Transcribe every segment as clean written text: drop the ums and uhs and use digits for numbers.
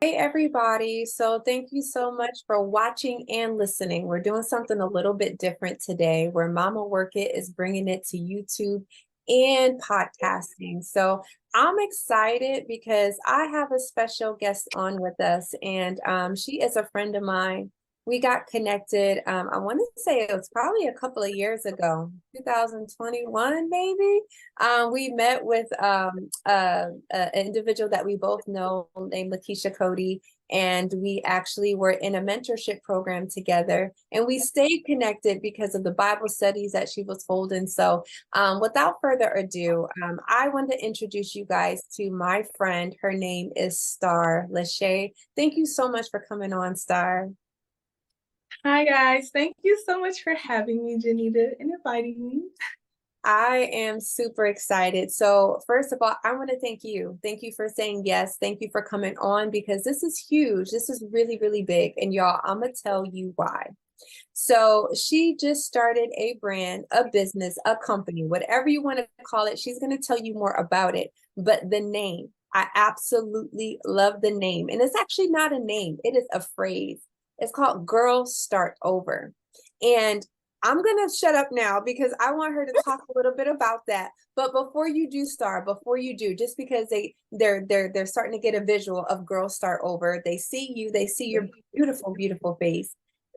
Hey everybody. So thank you so much for watching and listening. We're doing something a little bit different today where Mama Work It is bringing it to YouTube and podcasting. So I'm excited because I have a special guest on with us and she is a friend of mine. We got connected. I want to say it was probably a couple of years ago, 2021 maybe. We met with an individual that we both know named Lakeisha Cody, and we actually were in a mentorship program together, and we stayed connected because of the Bible studies that she was holding. So, without further ado, I want to introduce you guys to my friend. Her name is Star Lachey. Thank you so much for coming on, Star. Hi guys, thank you so much for having me, Janita, and inviting me. I am super excited. So, first of all, I want to thank you. Thank you for saying yes. Thank you for coming on because this is huge. This is really, really big. And y'all, I'm going to tell you why. So, she just started a brand, a business, a company, whatever you want to call it. She's going to tell you more about it. But the name, I absolutely love the name. And it's actually not a name, it is a phrase. It's called Girl Start Over. And I'm gonna shut up now because I want her to talk a little bit about that. But before you do, Star, before you do, just because they're starting to get a visual of Girls Start Over, they see you, they see your beautiful, beautiful face.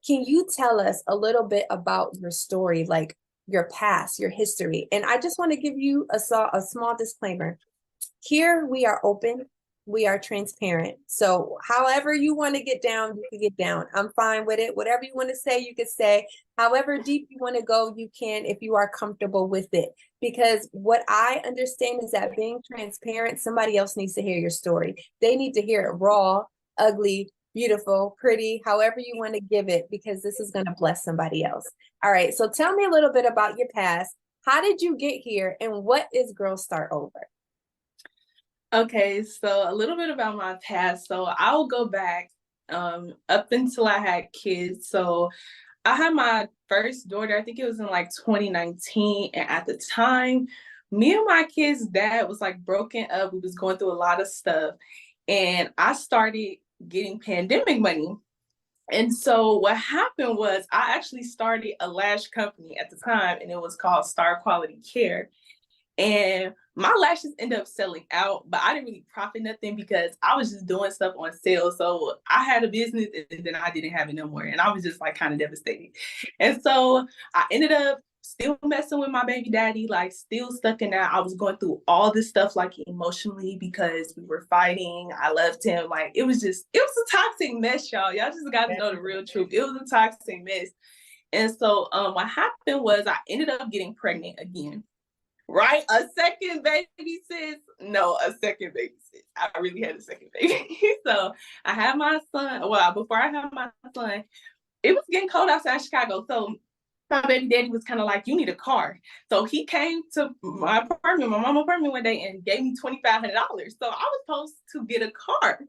Can you tell us a little bit about your story, like your past, your history? And I just want to give you a small disclaimer. Here we are open, we are transparent. So however you want to get down, you can get down. I'm fine with it. Whatever you want to say, you can say. However deep you want to go, you can if you are comfortable with it. Because what I understand is that being transparent, somebody else needs to hear your story. They need to hear it raw, ugly, beautiful, pretty, however you want to give it, because this is going to bless somebody else. All right. So tell me a little bit about your past. How did you get here? And what is Girls Start Over? Okay, so a little bit about my past. So I'll go back up until I had kids. So I had my first daughter, I think it was in like 2019. And at the time, me and my kid's dad was like broken up. We was going through a lot of stuff. And I started getting pandemic money. And so what happened was I actually started a lash company at the time, and it was called Star Quality Care. And my lashes ended up selling out, but I didn't really profit nothing because I was just doing stuff on sale. So I had a business and then I didn't have it no more. And I was just like kind of devastated. And so I ended up still messing with my baby daddy, like still stuck in that. I was going through all this stuff like emotionally because we were fighting. I loved him. Like it was a toxic mess, y'all. Y'all just got to know the real truth. It was a toxic mess. And so what happened was I ended up getting pregnant again. Right? A second baby, sis. No, a second baby, sis. I really had a second baby. So I had my son. Well, before I had my son, it was getting cold outside Chicago. So my baby daddy was kind of like, you need a car. So he came to my apartment, my mom's apartment one day and gave me $2,500. So I was supposed to get a car.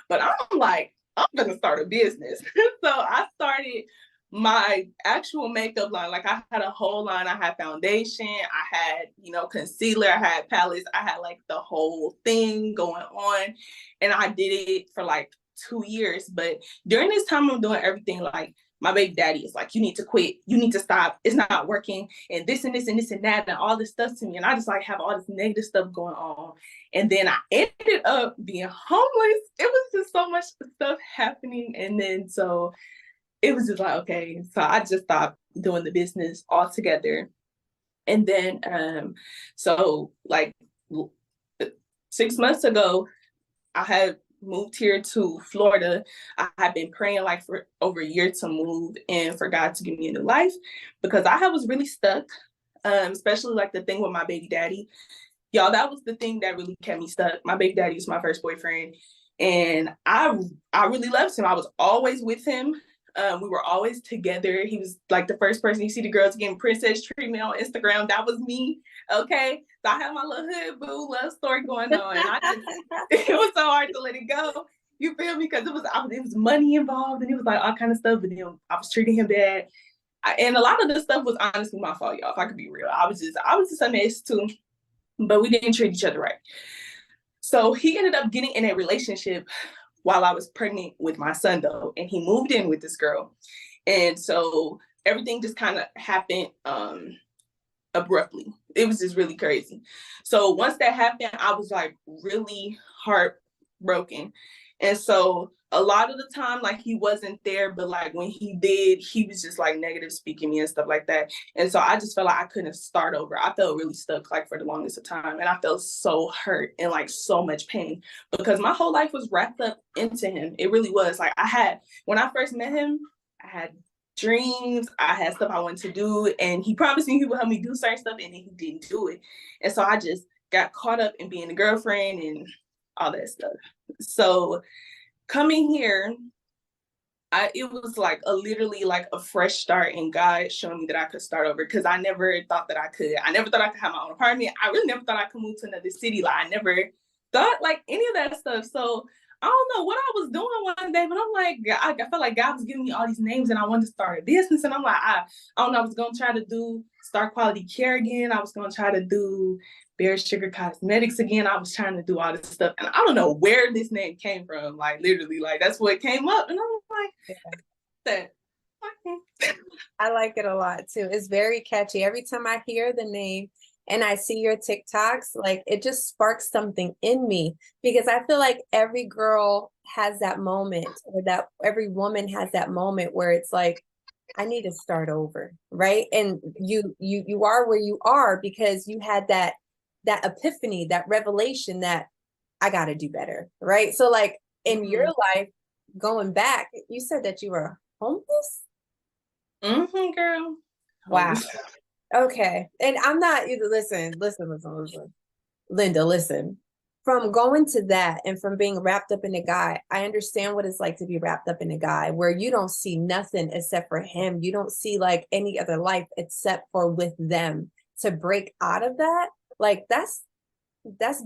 But I'm like, I'm going to start a business. So I started my actual makeup line. Like I had a whole line. I had foundation, I had, concealer, I had palettes, I had like the whole thing going on. And I did it for like 2 years. But during this time, I'm doing everything like my baby daddy is like, you need to quit, you need to stop, it's not working, and this and this and this and that, and all this stuff to me. And I just like have all this negative stuff going on. And then I ended up being homeless. It was just so much stuff happening. And then so it was just like, okay, so I just stopped doing the business altogether. And then, so like 6 months ago, I had moved here to Florida. I had been praying like for over a year to move and for God to give me a new life because I was really stuck, especially like the thing with my baby daddy. Y'all, that was the thing that really kept me stuck. My baby daddy was my first boyfriend, and I really loved him. I was always with him. We were always together. He was like the first person you see the girls getting princess treatment on Instagram. That was me. Okay. So I had my little hood boo love story going on. And it was so hard to let it go. You feel me? Because it was money involved and it was like all kind of stuff. But then I was treating him bad. And a lot of this stuff was honestly my fault, y'all. If I could be real, I was just a mess too. But we didn't treat each other right. So he ended up getting in a relationship while I was pregnant with my son though, and he moved in with this girl. And so everything just kind of happened abruptly. It was just really crazy. So once that happened, I was like really heartbroken. And so a lot of the time, like he wasn't there, but like when he did, he was just like negative speaking me and stuff like that. And so I just felt like I couldn't start over. I felt really stuck like for the longest of time. And I felt so hurt and like so much pain because my whole life was wrapped up into him. It really was. Like when I first met him, I had dreams, I had stuff I wanted to do, and he promised me he would help me do certain stuff, and then he didn't do it. And so I just got caught up in being a girlfriend and all that stuff. So coming here, it was like literally like a fresh start, and God showed me that I could start over because I never thought that I could. I never thought I could have my own apartment. I really never thought I could move to another city. Like I never thought like any of that stuff. So I don't know what I was doing one day, but I'm like, I felt like God was giving me all these names and I wanted to start a business. And I'm like, I don't know, I was going to try to start quality care again. I was going to try to do Bare Sugar Cosmetics again. I was trying to do all this stuff. And I don't know where this name came from. Like literally, like that's what came up. And I'm like, that. I like it a lot too. It's very catchy. Every time I hear the name and I see your TikToks, like it just sparks something in me because I feel like every girl has that moment, or that every woman has that moment where it's like, I need to start over, right? And you are where you are because you had that epiphany, that revelation that I got to do better, right? So like in your life, going back, you said that you were homeless. Girl. Wow. Okay. And I'm not either. Listen. Linda, listen. From going to that and from being wrapped up in a guy, I understand what it's like to be wrapped up in a guy where you don't see nothing except for him. You don't see like any other life except for with them. To break out of that, like that's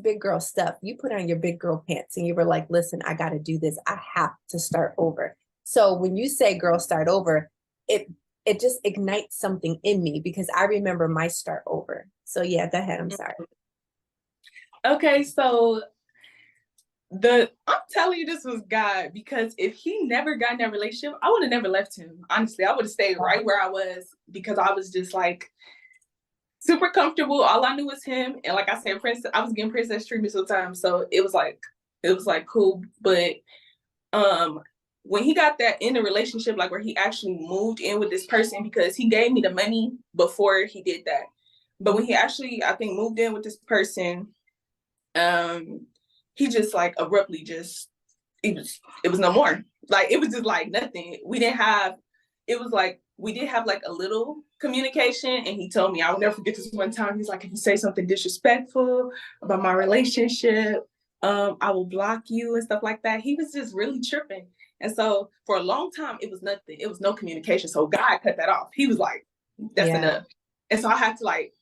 big girl stuff. You put on your big girl pants and you were like, listen, I got to do this. I have to start over. So when you say girl start over, it just ignites something in me because I remember my start over. So yeah, go ahead. I'm sorry. Okay, so I'm telling you, this was God, because if he never got in that relationship, I would have never left him. Honestly, I would have stayed right where I was because I was just like super comfortable. All I knew was him, and like I said, I was getting princess treatment sometimes, so it was like cool. But when he got that in a relationship, like where he actually moved in with this person, because he gave me the money before he did that. But when he actually, I think, moved in with this person, he just like abruptly it was no more. Like it was just like nothing. We did have like a little communication, and he told me, I'll never forget this one time. He's like, if you say something disrespectful about my relationship, I will block you and stuff like that. He was just really tripping. And so for a long time, it was nothing. It was no communication. So God cut that off. He was like, that's enough. And so I had to like,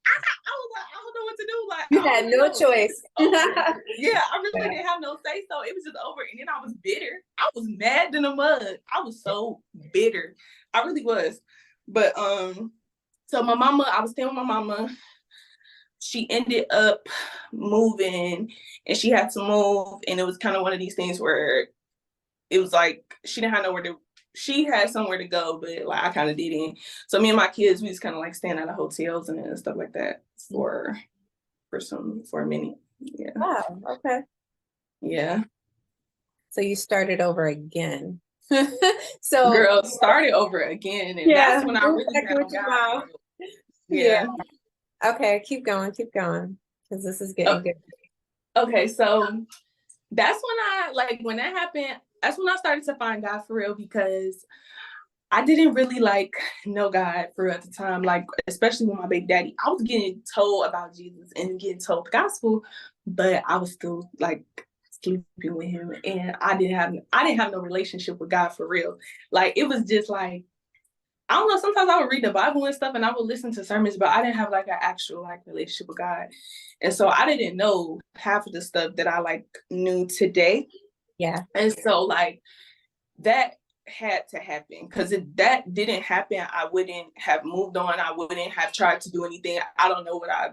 I was like, I don't know what to do. Like, you had no choice. Yeah, I really didn't have no say. So it was just over. And then I was bitter. I was mad in the mud. I was so bitter. I really was. But so my mama, I was staying with my mama. She ended up moving, and she had to move. And it was kind of one of these things where it was like she had somewhere to go, but like I kind of didn't. So me and my kids, we just kind of like staying at hotels and stuff like that for a minute. Yeah. Wow. Okay. Yeah. So you started over again. So girl, started over again, and that's when I really found God. Yeah. Okay, keep going, because this is getting good. Okay, so that's when that happened. That's when I started to find God for real, because I didn't really like know God for real at the time. Like, especially with my baby daddy, I was getting told about Jesus and getting told the gospel, but I was still like sleeping with him, and I didn't have no relationship with God for real. Like, it was just like, I don't know, sometimes I would read the Bible and stuff and I would listen to sermons, but I didn't have like an actual like relationship with God. And so I didn't know half of the stuff that I like knew today. Yeah. And so like that had to happen, because if that didn't happen, I wouldn't have moved on. I wouldn't have tried to do anything. I don't know what I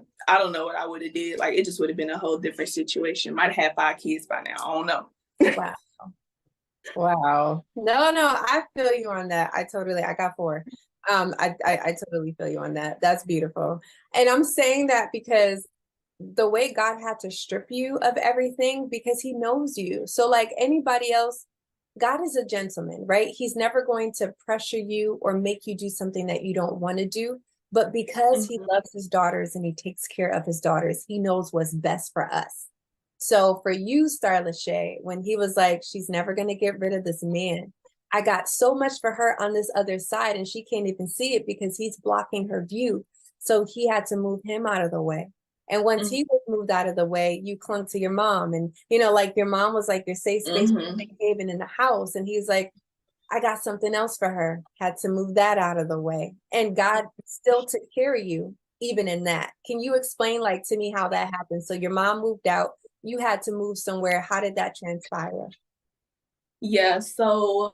would have did. Like, it just would have been a whole different situation. Might have had 5 kids by now. I don't know. Wow. Wow. No, no, I feel you on that. I got four. I totally feel you on that. That's beautiful. And I'm saying that because the way God had to strip you of everything because he knows you. So like anybody else, God is a gentleman, right? He's never going to pressure you or make you do something that you don't want to do. But because he Mhm. loves his daughters and he takes care of his daughters, he knows what's best for us. So for you, Star Lachey, when he was like, she's never going to get rid of this man, I got so much for her on this other side, and she can't even see it because he's blocking her view. So he had to move him out of the way. And once Mhm. he was moved out of the way, you clung to your mom. And, like your mom was like your safe space, safe Mhm. haven in the house. And he's like, I got something else for her. Had to move that out of the way. And God still took care of you, even in that. Can you explain, like, to me how that happened? So your mom moved out, you had to move somewhere. How did that transpire? Yeah, so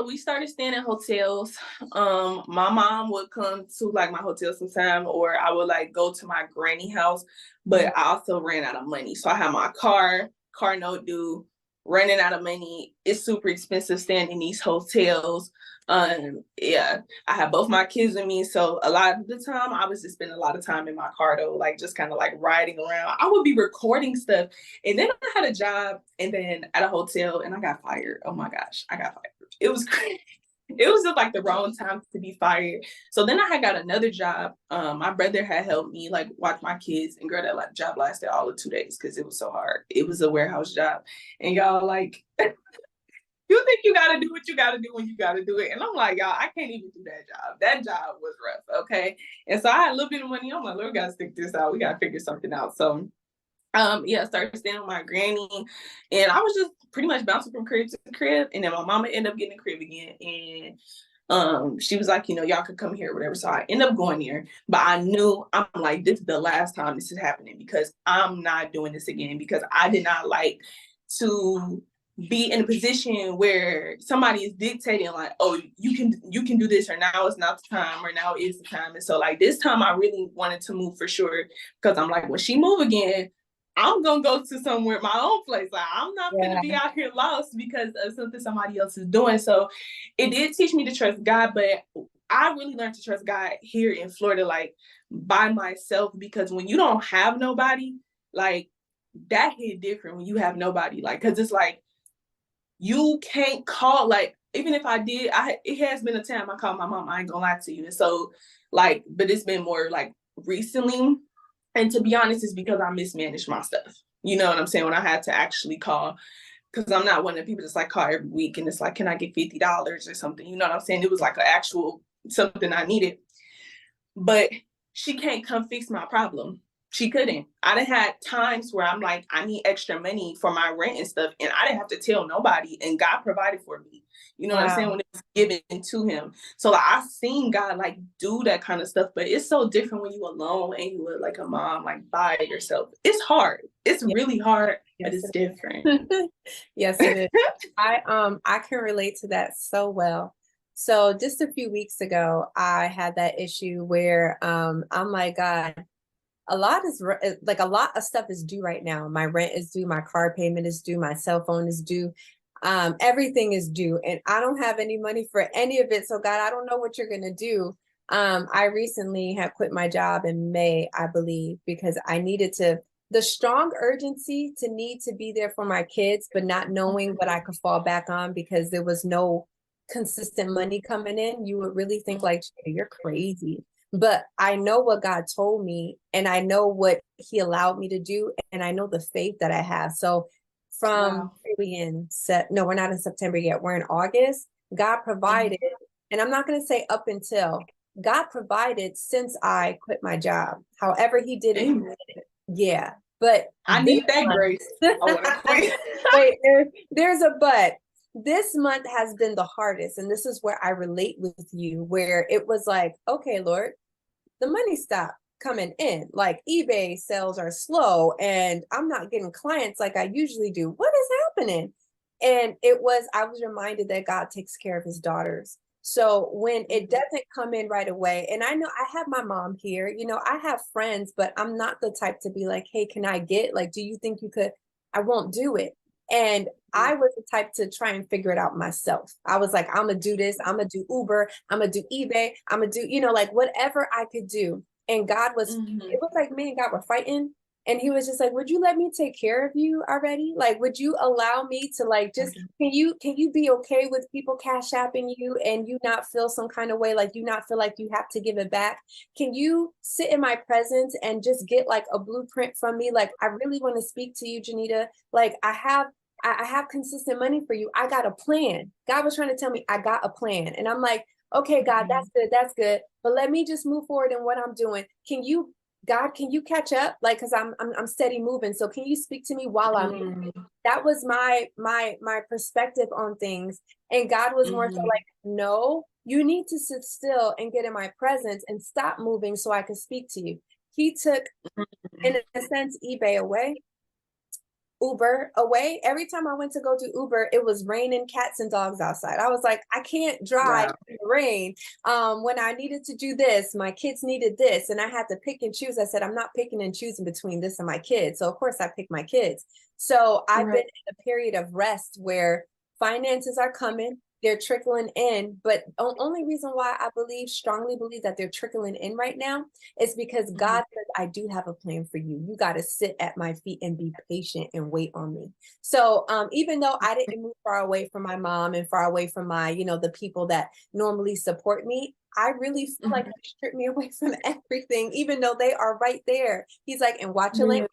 we started staying in hotels. My mom would come to like my hotel sometime, or I would like go to my granny house, but I also ran out of money. So I had my car note due, running out of money. It's super expensive staying in these hotels. Yeah, I had both my kids with me. So a lot of the time I was just spending a lot of time in my car though, like just kind of like riding around. I would be recording stuff. And then I had a job and then at a hotel and I got fired. Oh my gosh, I got fired. It was crazy. It was just like the wrong time to be fired. So then I had got another job. My brother had helped me like watch my kids, and girl, that like job lasted all of 2 days because it was so hard. It was a warehouse job, and y'all like you think you got to do what you got to do when you got to do it. And I'm like, y'all, I can't even do that job. That job was rough. Okay. And so I had a little bit of money. I'm like, Lord, we got to stick this out. We got to figure something out. So yeah, I started staying with my granny, and I was just pretty much bouncing from crib to crib. And then my mama ended up getting a crib again, and she was like, y'all could come here or whatever. So I ended up going there, but I knew I'm like, this is the last time this is happening because I'm not doing this again because I did not like to be in a position where somebody is dictating like, oh, you can do this, or now it's not the time, or now is the time. And so like this time I really wanted to move for sure because I'm like, when she move again, I'm gonna go to somewhere my own place. Like I'm not gonna Yeah. be out here lost because of something somebody else is doing. So it did teach me to trust God, but I really learned to trust God here in Florida, like by myself, because when you don't have nobody, like that hit different when you have nobody. Like, cause it's like you can't call, like, even if I did, it has been a time I called my mom, I ain't gonna lie to you. And so like, but it's been more like recently. And to be honest, it's because I mismanaged my stuff. You know what I'm saying? When I had to actually call, because I'm not one of the people that's like call every week and it's like, can I get $50 or something? You know what I'm saying? It was like an actual something I needed. But she can't come fix my problem. She couldn't. I done had times where I'm like, I need extra money for my rent and stuff, and I didn't have to tell nobody, and God provided for me. You know what I'm saying? Wow. When it was given to Him. So like, I've seen God like do that kind of stuff, but it's so different when you alone and you were like a mom, like by yourself. It's hard. It's Yeah. really hard, but Yes, it's it different. is. Yes, it is. I can relate to that so well. So just a few weeks ago, I had that issue where I'm like, God, a lot of stuff is due right now. My rent is due, my car payment is due, my cell phone is due. Everything is due, and I don't have any money for any of it. So God, I don't know what you're gonna do. I recently had quit my job in May, I believe, because I needed the strong urgency to need to be there for my kids, but not knowing what I could fall back on because there was no consistent money coming in. You would really think like, you're crazy. But I know what God told me, and I know what He allowed me to do, and I know the faith that I have. So from Wow. maybe no, we're not in September yet. We're in August. God provided, and I'm not going to say up until God provided since I quit my job. However, He did it, He Amen. did it. Yeah. But I this need that month, grace. I want to quit. wait, there's a but. This month has been the hardest, and this is where I relate with you, where it was like, okay, Lord, the money stopped coming in. Like eBay sales are slow and I'm not getting clients like I usually do. What is happening? And I was reminded that God takes care of his daughters. So when it doesn't come in right away, and I know I have my mom here, I have friends, but I'm not the type to be like, hey, can I get, like, do you think you could? I won't do it. And I was the type to try and figure it out myself. I was like, I'm gonna do this, I'm gonna do Uber, I'm gonna do eBay, I'm gonna do, like whatever I could do. And God was, it was like me and God were fighting. And he was just like, would you let me take care of you already? Like, would you allow me to like just can you be okay with people cash apping you and you not feel some kind of way, like you not feel like you have to give it back? Can you sit in my presence and just get like a blueprint from me? Like, I really want to speak to you, Janita. Like, I have consistent money for you. I got a plan. God was trying to tell me I got a plan. And I'm like, okay, God, that's good. That's good. But let me just move forward in what I'm doing. God, can you catch up? Like, cause I'm steady moving. So can you speak to me while I'm moving? That was my perspective on things. And God was more so like, no, you need to sit still and get in my presence and stop moving so I can speak to you. He took, in a sense, eBay away, Uber away. Every time I went to go do Uber, it was raining cats and dogs outside. I was like, I can't drive in the rain. When I needed to do this, my kids needed this, and I had to pick and choose. I said, I'm not picking and choosing between this and my kids. So of course I picked my kids. So I've been in a period of rest where finances are coming. They're trickling in, but the only reason why I strongly believe that they're trickling in right now is because God says, I do have a plan for you. You got to sit at my feet and be patient and wait on me. So even though I didn't move far away from my mom and far away from my, the people that normally support me, I really feel like he stripped me away from everything, even though they are right there. He's like, and watch your language.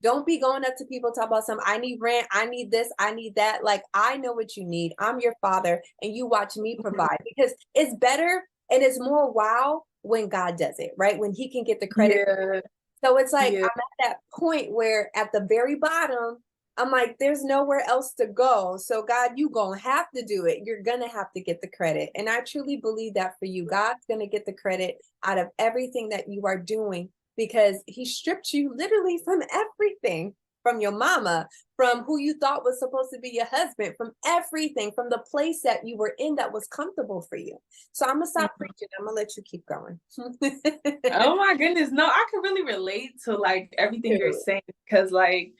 Don't be going up to people, talk about something. I need rent. I need this. I need that. Like, I know what you need. I'm your father, and you watch me provide, because it's better and it's more wow when God does it, right? When he can get the credit. Yeah. So it's like, I'm at that point where at the very bottom, I'm like, there's nowhere else to go. So God, you gonna have to do it. You're gonna have to get the credit. And I truly believe that for you. God's gonna get the credit out of everything that you are doing, because he stripped you literally from everything, from your mama, from who you thought was supposed to be your husband, from everything, from the place that you were in that was comfortable for you. So I'm gonna stop preaching. I'm gonna let you keep going. Oh my goodness. No, I can really relate to like everything you're saying, because like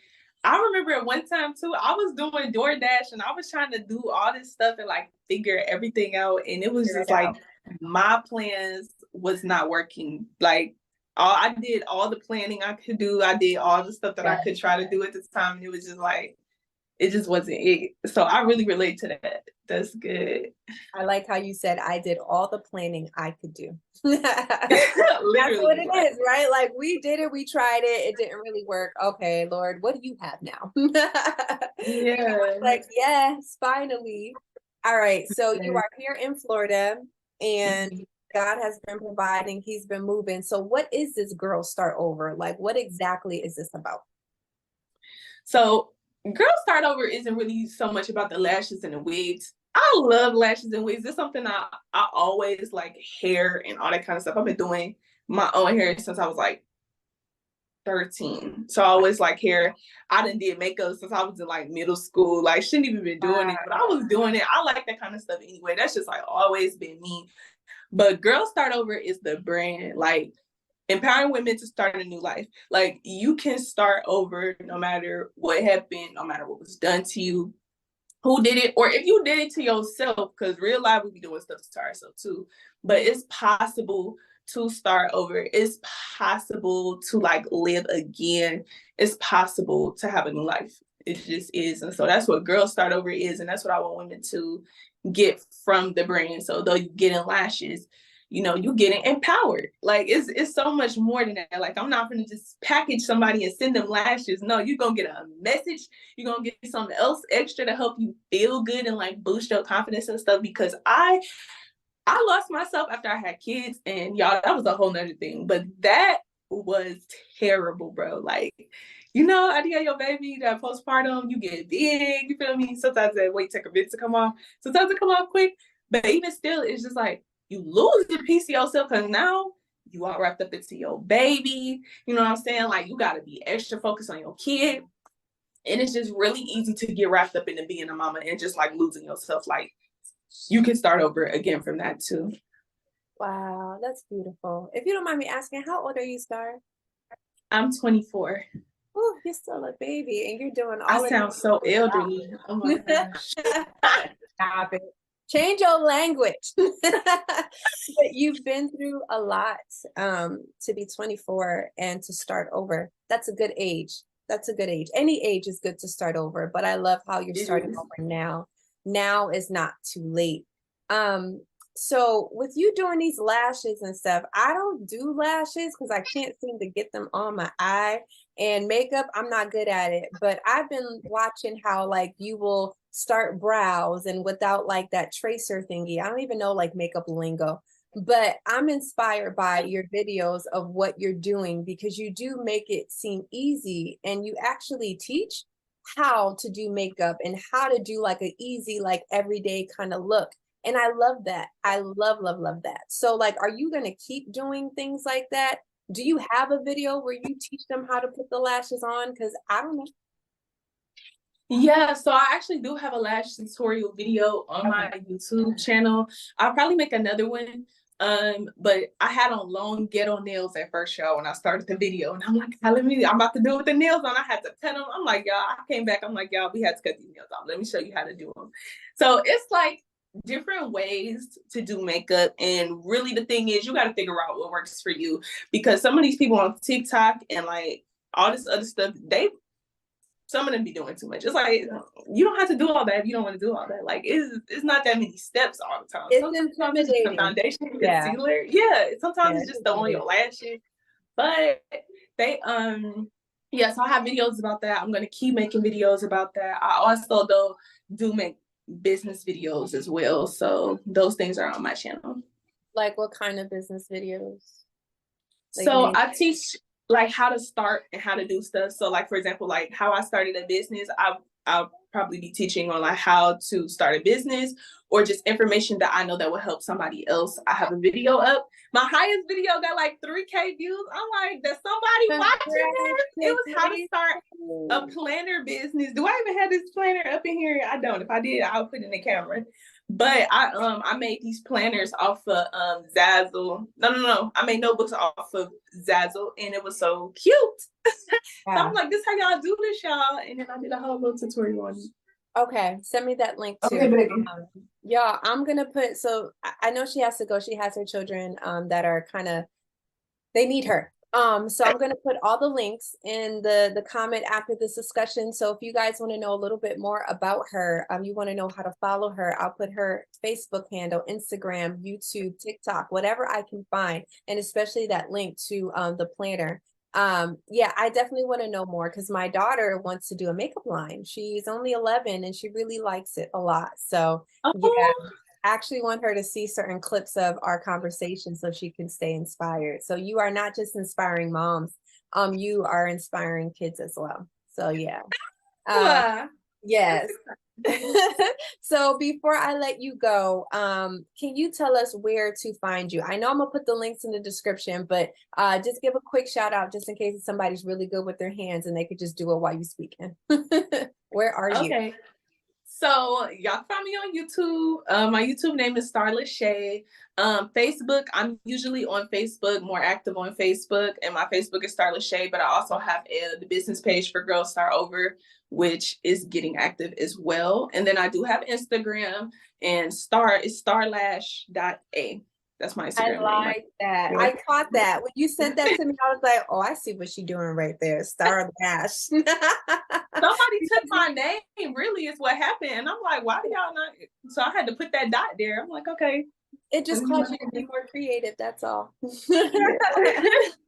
I remember at one time too, I was doing DoorDash and I was trying to do all this stuff and like figure everything out. And it was just like my plans was not working. Like I did all the planning I could do. I did all the stuff that I could try to do at the time. And it was just like, it just wasn't it. So I really relate to that. That's good. I like how you said, I did all the planning I could do. That's what it is, right? Like, we did it, we tried it, it didn't really work. Okay, Lord, what do you have now? Like, yes, finally. All right, so you are here in Florida, and God has been providing, he's been moving. So what is this Girl Start Over? Like, what exactly is this about? So Girl Start Over isn't really so much about the lashes and the wigs. I love lashes and wigs. It's something I always like, hair and all that kind of stuff. I've been doing my own hair since I was like 13. So I always like hair. I done did makeup since I was in like middle school. Like, shouldn't even been doing it, but I was doing it. I like that kind of stuff anyway. That's just like always been me. But Girl Start Over is the brand, like empowering women to start a new life. Like, you can start over no matter what happened, no matter what was done to you, who did it, or if you did it to yourself, because real life we be doing stuff to ourselves too. But it's possible to start over. It's possible to like live again. It's possible to have a new life. It just is. And so that's what Girl Start Over is. And that's what I want women to get from the brand. So though you get in lashes, you getting empowered. Like, it's so much more than that. Like, I'm not gonna just package somebody and send them lashes. No, you're gonna get a message. You're gonna get something else extra to help you feel good and like boost your confidence and stuff. Because I lost myself after I had kids, and y'all, that was a whole nother thing. But that was terrible, bro. Like, I did your baby, that postpartum, you get big, you feel me? Sometimes that weight take a bit to come off. Sometimes it come off quick. But even still, it's just like, you lose the piece of yourself, because now you all wrapped up into your baby. You know what I'm saying? Like, you got to be extra focused on your kid. And it's just really easy to get wrapped up into being a mama and just like losing yourself. Like, you can start over again from that too. Wow, that's beautiful. If you don't mind me asking, how old are you, Star? I'm 24. Ooh, you're still a baby and you're doing I all of sound so elderly. Oh my gosh. Stop it. Change your language. But you've been through a lot to be 24 and to start over. That's a good age. That's a good age. Any age is good to start over, but I love how you're It starting is. over now. Now is not too late. Um, so with you doing these lashes and stuff, I don't do lashes because I can't seem to get them on my eye. And makeup, I'm not good at it, but I've been watching how like you will start brows and without like that tracer thingy. I don't even know like makeup lingo, but I'm inspired by your videos of what you're doing because you do make it seem easy and you actually teach how to do makeup and how to do like an easy, like everyday kind of look. And I love that. I love, love, love that. So like, are you going to keep doing things like that? Do you have a video where you teach them how to put the lashes on? Because I don't know. Yeah, so I actually do have a lash tutorial video on my Okay. YouTube channel. I'll probably make another one. But I had on long ghetto nails at first, y'all, when I started the video. And I'm like, I'm about to do it with the nails on. I had to cut them. I'm like, y'all, I came back. I'm like, y'all, we had to cut these nails off. Let me show you how to do them. So it's like different ways to do makeup. And really the thing is you got to figure out what works for you. Because some of these people on TikTok and like all this other stuff, some of them be doing too much. It's like you don't have to do all that if you don't want to do all that. Like it's not that many steps all the time. It's Sometimes it's just the intimidating. foundation, Yeah. concealer. Yeah, sometimes Yeah. it's It's just throwing your lashes. But they yeah, so I have videos about that. I'm gonna keep making videos about that. I also though do make business videos as well. So those things are on my channel. Like what kind of business videos? Like So name. I teach like how to start and how to do stuff. So like for example, like how I started a business, I'll probably be teaching on like how to start a business or just information that I know that will help somebody else. I have a video up. My highest video got like 3K views. I'm like, there's somebody watching this. It was how to start a planner business. Do I even have this planner up in here? I don't. If I did, I'll put it in the camera. But I made these planners off of Zazzle. No. I made notebooks off of Zazzle and it was so cute. So I'm like, this how y'all do this, y'all. And then I did a whole little tutorial on it. Okay, send me that link too. Okay, baby. Yeah, I'm gonna put so I know she has to go. She has her children that are kind of they need her. So I'm gonna put all the links in the comment after this discussion. So if you guys want to know a little bit more about her, you want to know how to follow her, I'll put her Facebook handle, Instagram, YouTube, TikTok, whatever I can find, and especially that link to the planner. Yeah, I definitely want to know more because my daughter wants to do a makeup line. She's only 11 and she really likes it a lot. So yeah, Oh, I actually want her to see certain clips of our conversation so she can stay inspired. So you are not just inspiring moms, you are inspiring kids as well. So yeah. wow. Yes. So before I let you go, can you tell us where to find you? I know I'm gonna put the links in the description, but just give a quick shout out just in case somebody's really good with their hands and they could just do it while you're speaking. Where are you? Okay. So y'all can find me on YouTube. My YouTube name is Starless Shay. Facebook, I'm usually on Facebook, more active on Facebook, and my Facebook is Starless Shay. But I also have the business page for Girls Start Over, which is getting active as well. And then I do have Instagram, and Star is starlash.a. That's my I Instagram name. like that. Yeah. I caught that. When you sent that to me, I was like, oh, I see what she's doing right there. Star Dash. Somebody took my name, really, is what happened. And I'm like, why do y'all not? So I had to put that dot there. I'm like, okay. It just caused you to be more creative. That's all. Yeah.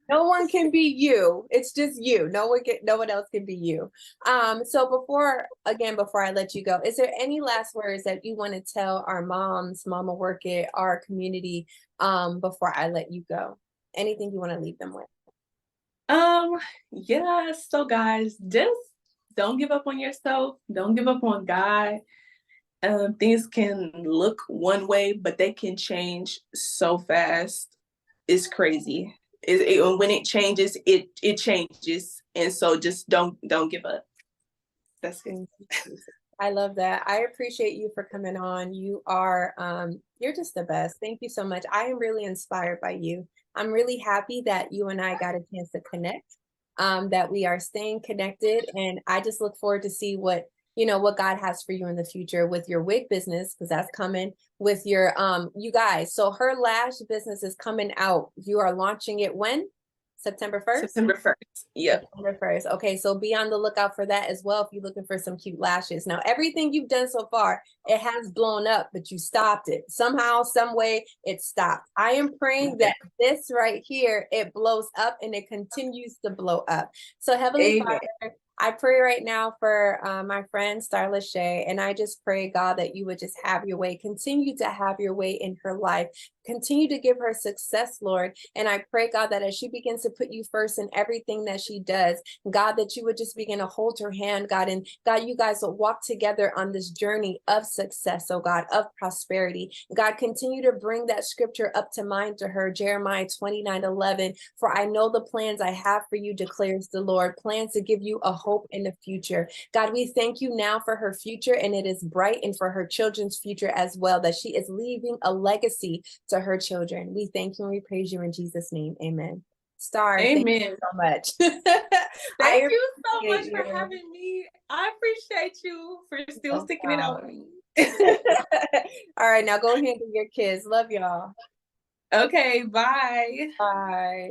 No one can be you. It's just you. No one else can be you. So before I let you go, is there any last words that you want to tell our moms, Mama Work It, our community, before I let you go? Anything you want to leave them with? Yeah, so guys, just don't give up on yourself. Don't give up on God. Things can look one way, but they can change so fast. It's crazy. When it changes, it changes. And so just don't give up. That's it. I love that. I appreciate you for coming on. You're just the best. Thank you so much. I am really inspired by you. I'm really happy that you and I got a chance to connect. that we are staying connected. And I just look forward to see what, you know, what God has for you in the future with your wig business, because that's coming, with your, you guys. So her lash business is coming out. You are launching it when? September 1st? September 1st. Yep. September 1st. Okay, so be on the lookout for that as well if you're looking for some cute lashes. Now, everything you've done so far, it has blown up, but you stopped it. Somehow, some way, it stopped. I am praying that this right here, it blows up and it continues to blow up. So, Heavenly Amen. Father, I pray right now for my friend Starla Shay, and I just pray, God, that you would just have your way, continue to have your way in her life, continue to give her success, Lord. And I pray, God, that as she begins to put you first in everything that she does, God, that you would just begin to hold her hand, God, and God, you guys will walk together on this journey of success, oh God, of prosperity. God, continue to bring that scripture up to mind to her, Jeremiah 29:11. For I know the plans I have for you, declares the Lord, plans to give you a hope in the future. God, we thank you now for her future, and it is bright, and for her children's future as well, that she is leaving a legacy to her children. We thank you and we praise you in Jesus' name. Amen. Star, thank you Amen. so much. Thank you so much for you. having me. I appreciate you for still No sticking it out with problem. me. All right, now go handle your kids. Love y'all. Okay, bye. Bye.